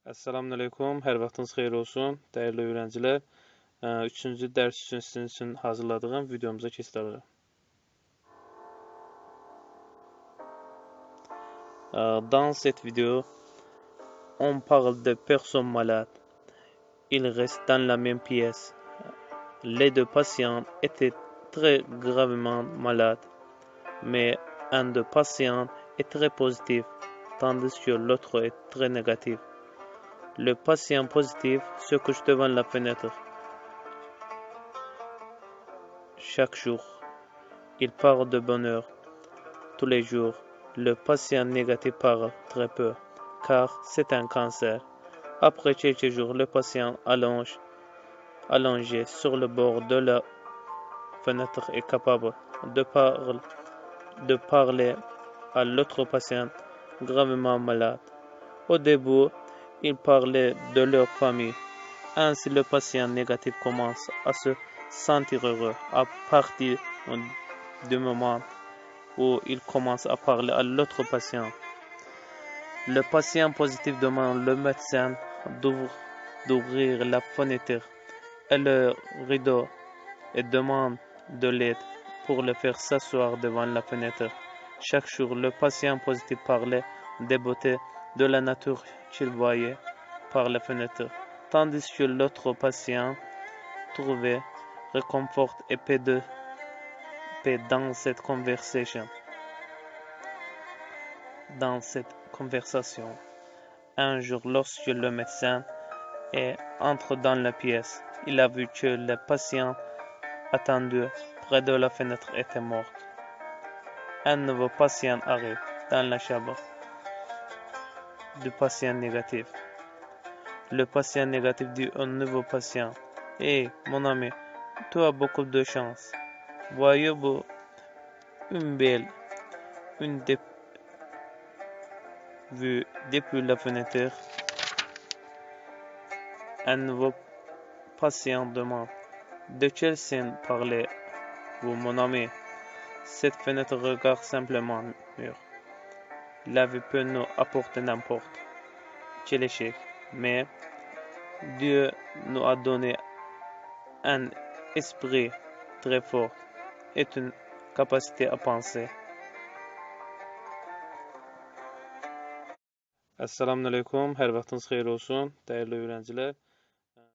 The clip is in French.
Assalamualaikum, hər vaxtınız xeyir olsun, dəyərli öğrencilər. Üçüncü dərs üçün sizin üçün hazırladığım videomuza keçirik. Dans cette vidéo, on parle de personnes malades. Ils restent dans la même pièce. Les deux patients étaient très gravement malades, mais un des patients est très positif, tandis que l'autre est très négatif. Le patient positif se couche devant la fenêtre. Chaque jour, il parle de bonheur. Tous les jours, le patient négatif parle très peu, car c'est un cancer. Après quelques jours, le patient allongé sur le bord de la fenêtre est capable de parler à l'autre patient gravement malade. Au début, ils parlaient de leur famille. Ainsi, le patient négatif commence à se sentir heureux à partir du moment où il commence à parler à l'autre patient. Le patient positif demande au médecin d'ouvrir la fenêtre et le rideau et demande de l'aide pour le faire s'asseoir devant la fenêtre. Chaque jour, le patient positif parlait des beautés de la nature qu'il voyait par la fenêtre, tandis que l'autre patient trouvait réconfort et paix dans cette conversation. Un jour, lorsque le médecin entre dans la pièce, il a vu que le patient attendu près de la fenêtre était mort. Un nouveau patient arrive dans la chambre du patient négatif. Le patient négatif dit au nouveau patient: Hey, mon ami, tu as beaucoup de chance. Voyez-vous une vue depuis la fenêtre? Un nouveau patient demande: De quelle scène parlez-vous, mon ami? Cette fenêtre regarde simplement mur. La vie peut nous apporter n'importe quel échec, mais Dieu nous a donné un esprit très fort et une capacité à penser. Assalamualaikum, hər vaxtınız xeyir olsun, dəyərli öğrencilər.